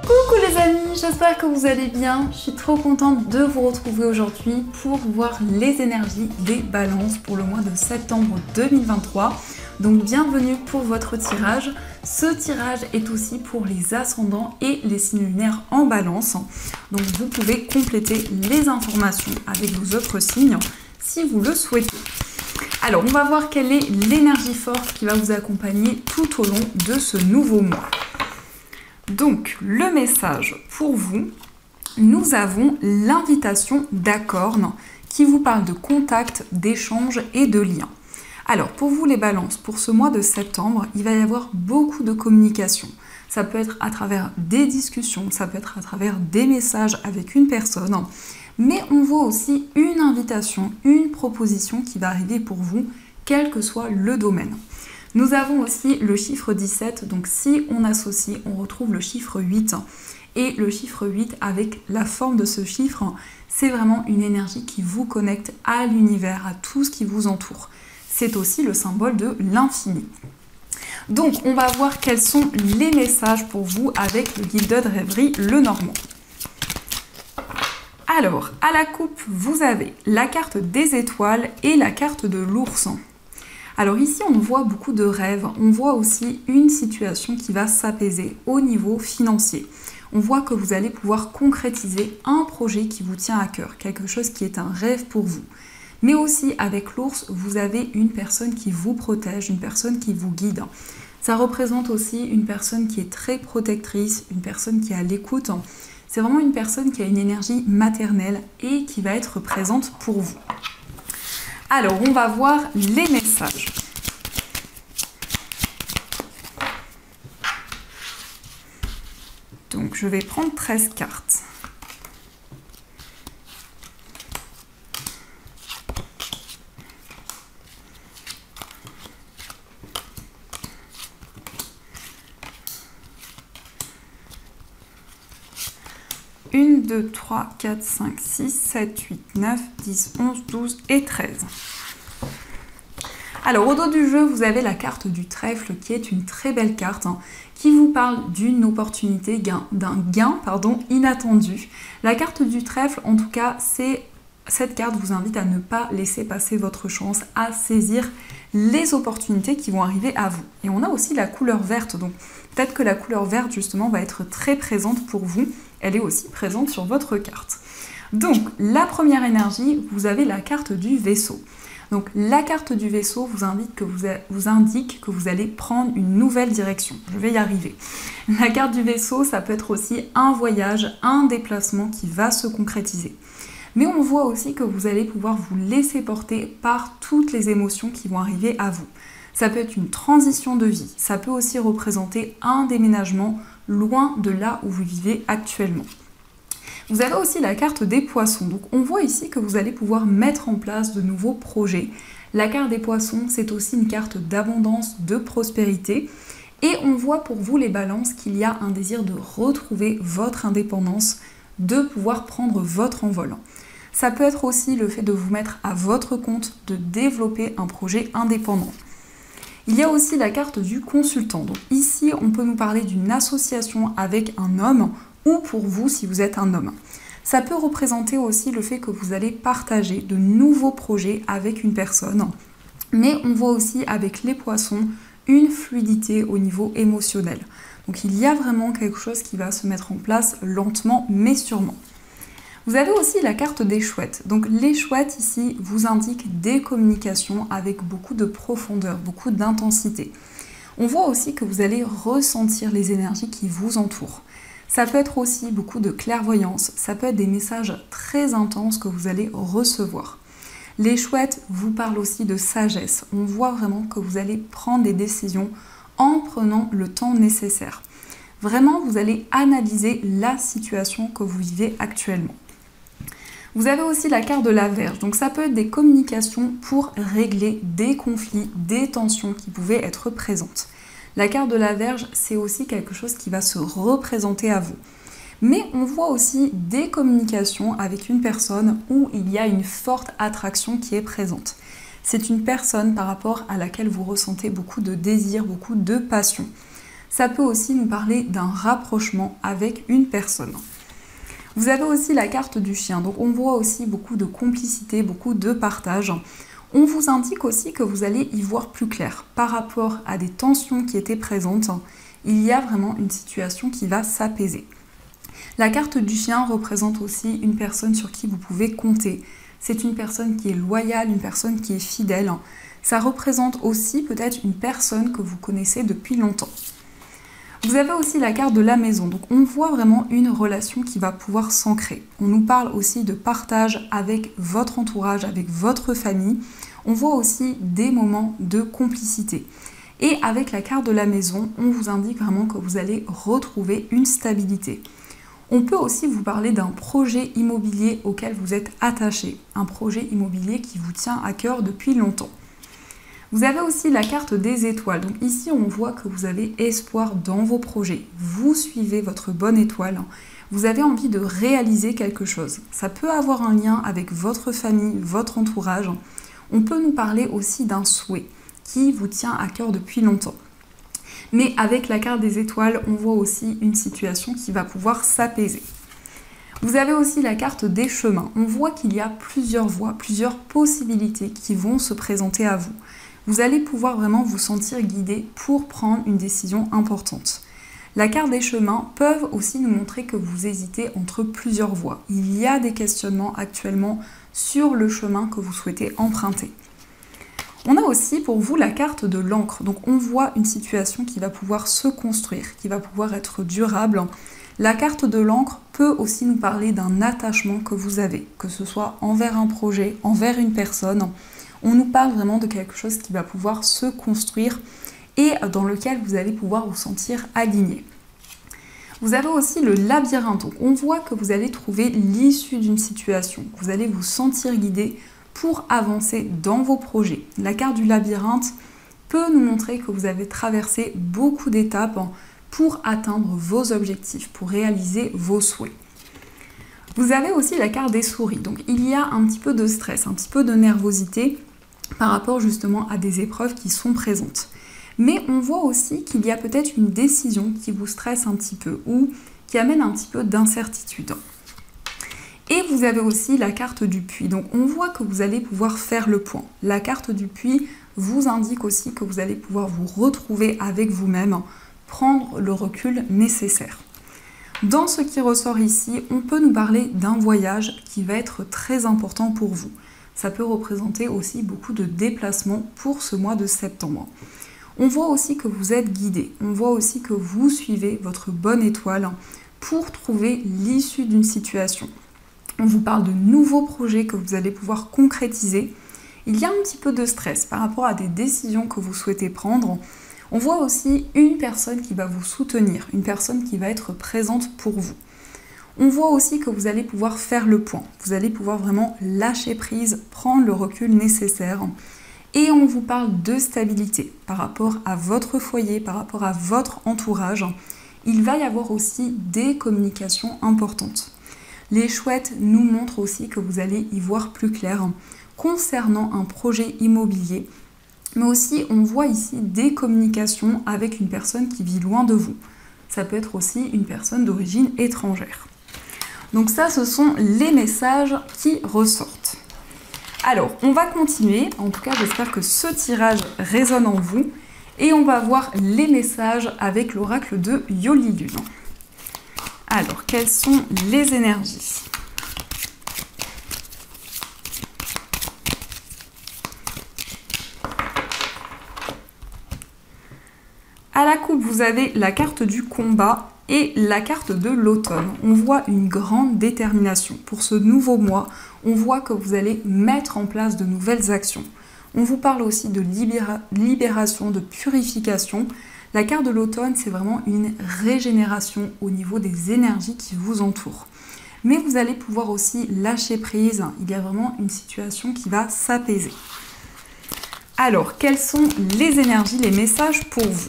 Coucou les amis, j'espère que vous allez bien. Je suis trop contente de vous retrouver aujourd'hui pour voir les énergies des balances pour le mois de septembre 2023. Donc bienvenue pour votre tirage. Ce tirage est aussi pour les ascendants et les signes lunaires en balance. Donc vous pouvez compléter les informations avec vos autres signes si vous le souhaitez. Alors on va voir quelle est l'énergie forte qui va vous accompagner tout au long de ce nouveau mois. Donc, le message pour vous, nous avons l'invitation d'Acorn qui vous parle de contact, d'échange et de lien. Alors, pour vous les balances, pour ce mois de septembre, il va y avoir beaucoup de communication. Ça peut être à travers des discussions, ça peut être à travers des messages avec une personne, mais on voit aussi une invitation, une proposition qui va arriver pour vous, quel que soit le domaine. Nous avons aussi le chiffre 17, donc si on associe, on retrouve le chiffre 8. Et le chiffre 8, avec la forme de ce chiffre, c'est vraiment une énergie qui vous connecte à l'univers, à tout ce qui vous entoure. C'est aussi le symbole de l'infini. Donc, on va voir quels sont les messages pour vous avec le guide de rêverie Lenormand. Alors, à la coupe, vous avez la carte des étoiles et la carte de l'ours. Alors ici, on voit beaucoup de rêves, on voit aussi une situation qui va s'apaiser au niveau financier. On voit que vous allez pouvoir concrétiser un projet qui vous tient à cœur, quelque chose qui est un rêve pour vous. Mais aussi avec l'ours, vous avez une personne qui vous protège, une personne qui vous guide. Ça représente aussi une personne qui est très protectrice, une personne qui est à l'écoute. C'est vraiment une personne qui a une énergie maternelle et qui va être présente pour vous. Alors, on va voir les messages. Donc, je vais prendre 13 cartes. Une, 2, 3, 4, 5, 6, 7, 8, 9, 10, 11, 12 et 13. Alors au dos du jeu, vous avez la carte du trèfle qui est une très belle carte qui vous parle d'une opportunité, d'un gain inattendu. La carte du trèfle, en tout cas, cette carte vous invite à ne pas laisser passer votre chance, à saisir les opportunités qui vont arriver à vous. Et on a aussi la couleur verte, donc peut-être que la couleur verte justement va être très présente pour vous. Elle est aussi présente sur votre carte. Donc, la première énergie, vous avez la carte du vaisseau. Donc, la carte du vaisseau vous indique que vous allez prendre une nouvelle direction. Je vais y arriver. La carte du vaisseau, ça peut être aussi un voyage, un déplacement qui va se concrétiser. Mais on voit aussi que vous allez pouvoir vous laisser porter par toutes les émotions qui vont arriver à vous. Ça peut être une transition de vie, ça peut aussi représenter un déménagement loin de là où vous vivez actuellement. Vous avez aussi la carte des poissons, donc on voit ici que vous allez pouvoir mettre en place de nouveaux projets. La carte des poissons, c'est aussi une carte d'abondance, de prospérité. Et on voit pour vous les balances qu'il y a un désir de retrouver votre indépendance, de pouvoir prendre votre envol. Ça peut être aussi le fait de vous mettre à votre compte, de développer un projet indépendant. Il y a aussi la carte du consultant. Donc ici, on peut nous parler d'une association avec un homme ou pour vous si vous êtes un homme. Ça peut représenter aussi le fait que vous allez partager de nouveaux projets avec une personne. Mais on voit aussi avec les poissons une fluidité au niveau émotionnel. Donc il y a vraiment quelque chose qui va se mettre en place lentement mais sûrement. Vous avez aussi la carte des chouettes. Donc les chouettes ici vous indiquent des communications avec beaucoup de profondeur, beaucoup d'intensité. On voit aussi que vous allez ressentir les énergies qui vous entourent. Ça peut être aussi beaucoup de clairvoyance, ça peut être des messages très intenses que vous allez recevoir. Les chouettes vous parlent aussi de sagesse. On voit vraiment que vous allez prendre des décisions en prenant le temps nécessaire. Vraiment, vous allez analyser la situation que vous vivez actuellement. Vous avez aussi la carte de la Vierge, donc ça peut être des communications pour régler des conflits, des tensions qui pouvaient être présentes. La carte de la Vierge, c'est aussi quelque chose qui va se représenter à vous. Mais on voit aussi des communications avec une personne où il y a une forte attraction qui est présente. C'est une personne par rapport à laquelle vous ressentez beaucoup de désir, beaucoup de passion. Ça peut aussi nous parler d'un rapprochement avec une personne. Vous avez aussi la carte du chien, donc on voit aussi beaucoup de complicité, beaucoup de partage. On vous indique aussi que vous allez y voir plus clair par rapport à des tensions qui étaient présentes. Il y a vraiment une situation qui va s'apaiser. La carte du chien représente aussi une personne sur qui vous pouvez compter. C'est une personne qui est loyale, une personne qui est fidèle. Ça représente aussi peut-être une personne que vous connaissez depuis longtemps. Vous avez aussi la carte de la maison, donc on voit vraiment une relation qui va pouvoir s'ancrer. On nous parle aussi de partage avec votre entourage, avec votre famille. On voit aussi des moments de complicité. Et avec la carte de la maison, on vous indique vraiment que vous allez retrouver une stabilité. On peut aussi vous parler d'un projet immobilier auquel vous êtes attaché, un projet immobilier qui vous tient à cœur depuis longtemps. Vous avez aussi la carte des étoiles. Donc ici, on voit que vous avez espoir dans vos projets. Vous suivez votre bonne étoile. Vous avez envie de réaliser quelque chose. Ça peut avoir un lien avec votre famille, votre entourage. On peut nous parler aussi d'un souhait qui vous tient à cœur depuis longtemps. Mais avec la carte des étoiles, on voit aussi une situation qui va pouvoir s'apaiser. Vous avez aussi la carte des chemins. On voit qu'il y a plusieurs voies, plusieurs possibilités qui vont se présenter à vous. Vous allez pouvoir vraiment vous sentir guidé pour prendre une décision importante. La carte des chemins peuvent aussi nous montrer que vous hésitez entre plusieurs voies. Il y a des questionnements actuellement sur le chemin que vous souhaitez emprunter. On a aussi pour vous la carte de l'encre. Donc on voit une situation qui va pouvoir se construire, qui va pouvoir être durable. La carte de l'encre peut aussi nous parler d'un attachement que vous avez, que ce soit envers un projet, envers une personne. On nous parle vraiment de quelque chose qui va pouvoir se construire et dans lequel vous allez pouvoir vous sentir aligné. Vous avez aussi le labyrinthe. Donc on voit que vous allez trouver l'issue d'une situation. Vous allez vous sentir guidé pour avancer dans vos projets. La carte du labyrinthe peut nous montrer que vous avez traversé beaucoup d'étapes pour atteindre vos objectifs, pour réaliser vos souhaits. Vous avez aussi la carte des souris. Donc il y a un petit peu de stress, un petit peu de nervosité par rapport justement à des épreuves qui sont présentes. Mais on voit aussi qu'il y a peut-être une décision qui vous stresse un petit peu ou qui amène un petit peu d'incertitude. Et vous avez aussi la carte du puits. Donc on voit que vous allez pouvoir faire le point. La carte du puits vous indique aussi que vous allez pouvoir vous retrouver avec vous-même, prendre le recul nécessaire. Dans ce qui ressort ici, on peut nous parler d'un voyage qui va être très important pour vous. Ça peut représenter aussi beaucoup de déplacements pour ce mois de septembre. On voit aussi que vous êtes guidé, on voit aussi que vous suivez votre bonne étoile pour trouver l'issue d'une situation. On vous parle de nouveaux projets que vous allez pouvoir concrétiser. Il y a un petit peu de stress par rapport à des décisions que vous souhaitez prendre. On voit aussi une personne qui va vous soutenir, une personne qui va être présente pour vous. On voit aussi que vous allez pouvoir faire le point. Vous allez pouvoir vraiment lâcher prise, prendre le recul nécessaire. Et on vous parle de stabilité par rapport à votre foyer, par rapport à votre entourage. Il va y avoir aussi des communications importantes. Les chouettes nous montrent aussi que vous allez y voir plus clair concernant un projet immobilier. Mais aussi, on voit ici des communications avec une personne qui vit loin de vous. Ça peut être aussi une personne d'origine étrangère. Donc ça, ce sont les messages qui ressortent. Alors, on va continuer. En tout cas, j'espère que ce tirage résonne en vous. Et on va voir les messages avec l'oracle de Yoli Lune. Alors, quelles sont les énergies ? À la coupe, vous avez la carte du combat et la carte de l'automne. On voit une grande détermination. Pour ce nouveau mois, on voit que vous allez mettre en place de nouvelles actions. On vous parle aussi de libération, de purification. La carte de l'automne, c'est vraiment une régénération au niveau des énergies qui vous entourent. Mais vous allez pouvoir aussi lâcher prise. Il y a vraiment une situation qui va s'apaiser. Alors, quelles sont les énergies, les messages pour vous ?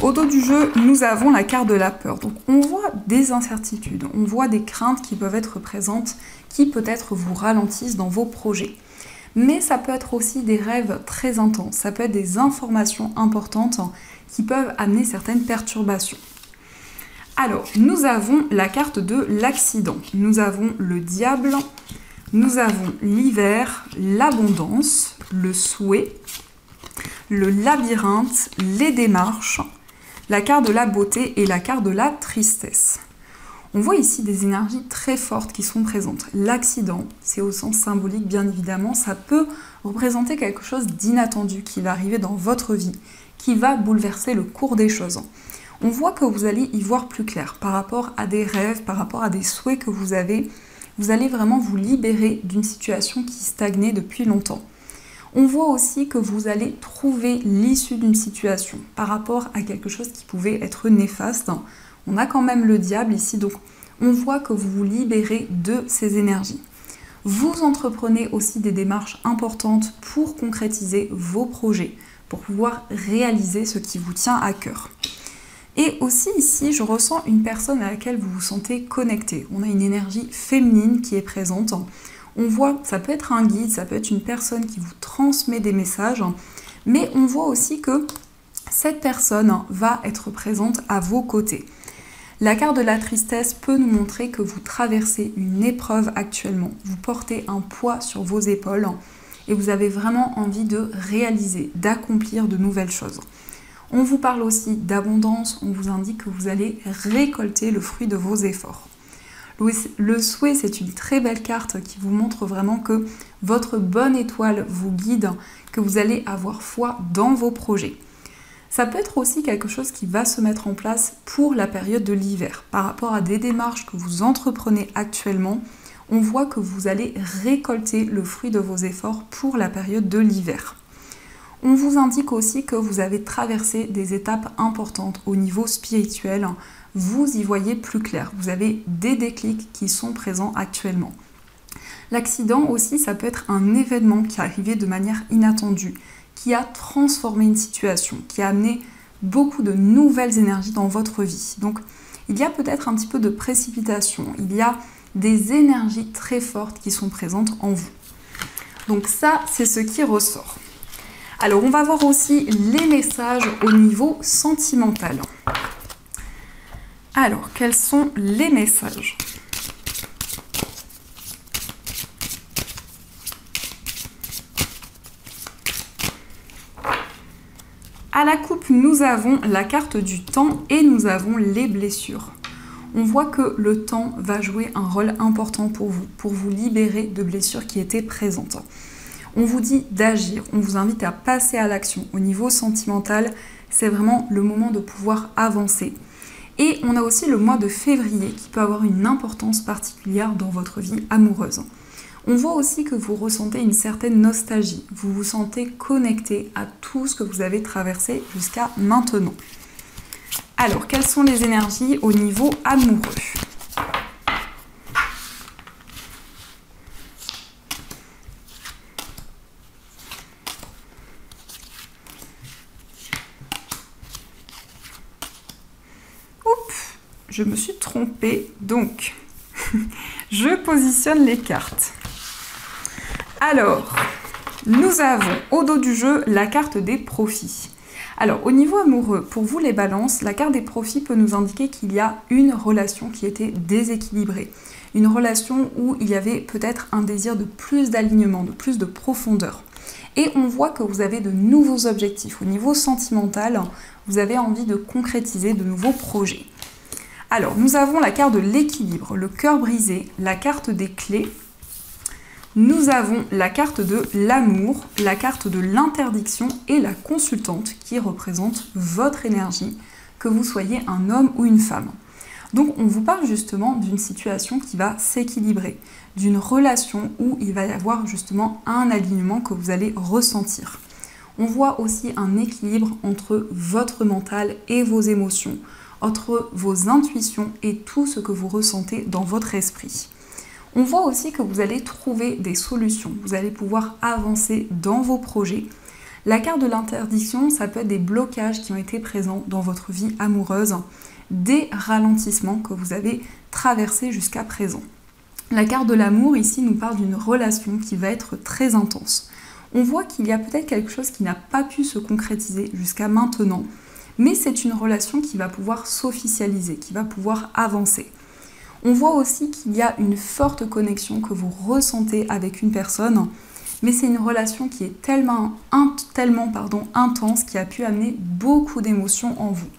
Au dos du jeu, nous avons la carte de la peur. Donc on voit des incertitudes, on voit des craintes qui peuvent être présentes, qui peut-être vous ralentissent dans vos projets. Mais ça peut être aussi des rêves très intenses, ça peut être des informations importantes qui peuvent amener certaines perturbations. Alors, nous avons la carte de l'accident, nous avons le diable, nous avons l'hiver, l'abondance, le souhait, le labyrinthe, les démarches, la carte de la beauté et la carte de la tristesse. On voit ici des énergies très fortes qui sont présentes. L'accident, c'est au sens symbolique bien évidemment, ça peut représenter quelque chose d'inattendu qui va arriver dans votre vie, qui va bouleverser le cours des choses. On voit que vous allez y voir plus clair par rapport à des rêves, par rapport à des souhaits que vous avez. Vous allez vraiment vous libérer d'une situation qui stagnait depuis longtemps. On voit aussi que vous allez trouver l'issue d'une situation par rapport à quelque chose qui pouvait être néfaste. On a quand même le diable ici, donc on voit que vous vous libérez de ces énergies. Vous entreprenez aussi des démarches importantes pour concrétiser vos projets, pour pouvoir réaliser ce qui vous tient à cœur. Et aussi ici, je ressens une personne à laquelle vous vous sentez connecté. On a une énergie féminine qui est présente. On voit, ça peut être un guide, ça peut être une personne qui vous transmet des messages, mais on voit aussi que cette personne va être présente à vos côtés. La carte de la tristesse peut nous montrer que vous traversez une épreuve actuellement. Vous portez un poids sur vos épaules et vous avez vraiment envie de réaliser, d'accomplir de nouvelles choses. On vous parle aussi d'abondance, on vous indique que vous allez récolter le fruit de vos efforts. Le souhait, c'est une très belle carte qui vous montre vraiment que votre bonne étoile vous guide, que vous allez avoir foi dans vos projets. Ça peut être aussi quelque chose qui va se mettre en place pour la période de l'hiver. Par rapport à des démarches que vous entreprenez actuellement, on voit que vous allez récolter le fruit de vos efforts pour la période de l'hiver. On vous indique aussi que vous avez traversé des étapes importantes au niveau spirituel. Vous y voyez plus clair. Vous avez des déclics qui sont présents actuellement. L'accident aussi, ça peut être un événement qui est arrivé de manière inattendue, qui a transformé une situation, qui a amené beaucoup de nouvelles énergies dans votre vie. Donc, il y a peut-être un petit peu de précipitation, il y a des énergies très fortes qui sont présentes en vous. Donc ça, c'est ce qui ressort. Alors, on va voir aussi les messages au niveau sentimental. Alors, quels sont les messages ? À la coupe, nous avons la carte du temps et nous avons les blessures. On voit que le temps va jouer un rôle important pour vous libérer de blessures qui étaient présentes. On vous dit d'agir, on vous invite à passer à l'action. Au niveau sentimental, c'est vraiment le moment de pouvoir avancer. Et on a aussi le mois de février qui peut avoir une importance particulière dans votre vie amoureuse. On voit aussi que vous ressentez une certaine nostalgie, vous vous sentez connecté à tout ce que vous avez traversé jusqu'à maintenant. Alors, quelles sont les énergies au niveau amoureux ? Oups, je me suis trompée, donc je positionne les cartes. Alors, nous avons au dos du jeu la carte des profits. Alors, au niveau amoureux, pour vous les balances, la carte des profits peut nous indiquer qu'il y a une relation qui était déséquilibrée. Une relation où il y avait peut-être un désir de plus d'alignement, de plus de profondeur. Et on voit que vous avez de nouveaux objectifs. Au niveau sentimental, vous avez envie de concrétiser de nouveaux projets. Alors, nous avons la carte de l'équilibre, le cœur brisé, la carte des clés. Nous avons la carte de l'amour, la carte de l'interdiction et la consultante qui représente votre énergie, que vous soyez un homme ou une femme. Donc on vous parle justement d'une situation qui va s'équilibrer, d'une relation où il va y avoir justement un alignement que vous allez ressentir. On voit aussi un équilibre entre votre mental et vos émotions, entre vos intuitions et tout ce que vous ressentez dans votre esprit. On voit aussi que vous allez trouver des solutions, vous allez pouvoir avancer dans vos projets. La carte de l'interdiction, ça peut être des blocages qui ont été présents dans votre vie amoureuse, des ralentissements que vous avez traversés jusqu'à présent. La carte de l'amour, ici, nous parle d'une relation qui va être très intense. On voit qu'il y a peut-être quelque chose qui n'a pas pu se concrétiser jusqu'à maintenant, mais c'est une relation qui va pouvoir s'officialiser, qui va pouvoir avancer. On voit aussi qu'il y a une forte connexion que vous ressentez avec une personne, mais c'est une relation qui est tellement intense, qui a pu amener beaucoup d'émotions en vous.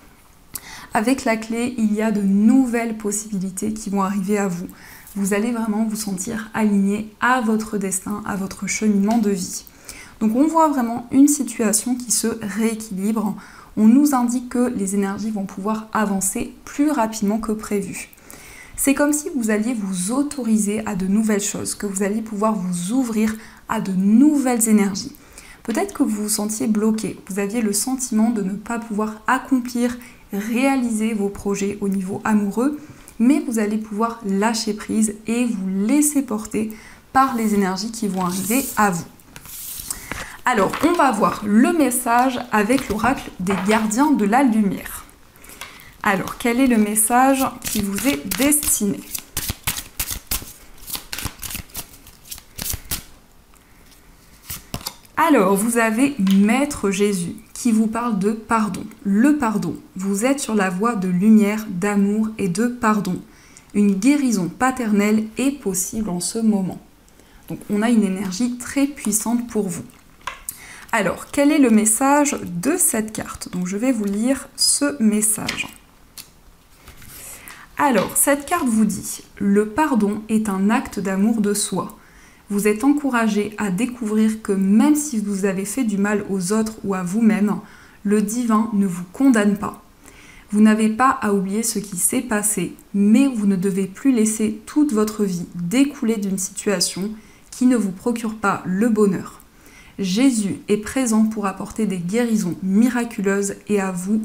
Avec la clé, il y a de nouvelles possibilités qui vont arriver à vous. Vous allez vraiment vous sentir aligné à votre destin, à votre cheminement de vie. Donc on voit vraiment une situation qui se rééquilibre. On nous indique que les énergies vont pouvoir avancer plus rapidement que prévu. C'est comme si vous alliez vous autoriser à de nouvelles choses, que vous alliez pouvoir vous ouvrir à de nouvelles énergies. Peut-être que vous vous sentiez bloqué, vous aviez le sentiment de ne pas pouvoir accomplir, réaliser vos projets au niveau amoureux, mais vous allez pouvoir lâcher prise et vous laisser porter par les énergies qui vont arriver à vous. Alors, on va voir le message avec l'oracle des gardiens de la lumière. Alors, quel est le message qui vous est destiné ? Alors, vous avez Maître Jésus qui vous parle de pardon. Le pardon. Vous êtes sur la voie de lumière, d'amour et de pardon. Une guérison paternelle est possible en ce moment. Donc, on a une énergie très puissante pour vous. Alors, quel est le message de cette carte? Donc, je vais vous lire ce message. Alors, cette carte vous dit « Le pardon est un acte d'amour de soi. Vous êtes encouragé à découvrir que même si vous avez fait du mal aux autres ou à vous-même, le divin ne vous condamne pas. Vous n'avez pas à oublier ce qui s'est passé, mais vous ne devez plus laisser toute votre vie découler d'une situation qui ne vous procure pas le bonheur. Jésus est présent pour apporter des guérisons miraculeuses et à vous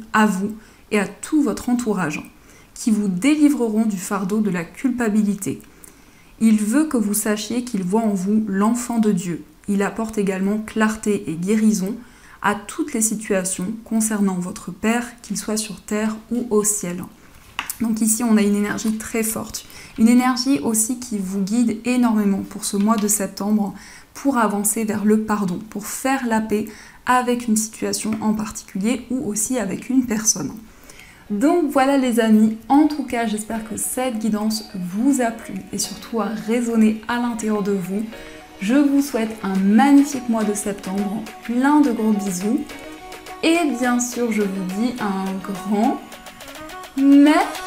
et à tout votre entourage, qui vous délivreront du fardeau de la culpabilité. Il veut que vous sachiez qu'il voit en vous l'enfant de Dieu. Il apporte également clarté et guérison à toutes les situations concernant votre Père, qu'il soit sur terre ou au ciel. Donc ici, on a une énergie très forte. Une énergie aussi qui vous guide énormément pour ce mois de septembre, pour avancer vers le pardon, pour faire la paix avec une situation en particulier ou aussi avec une personne. Donc voilà les amis, en tout cas j'espère que cette guidance vous a plu et surtout a résonné à l'intérieur de vous. Je vous souhaite un magnifique mois de septembre, plein de gros bisous et bien sûr je vous dis un grand merci.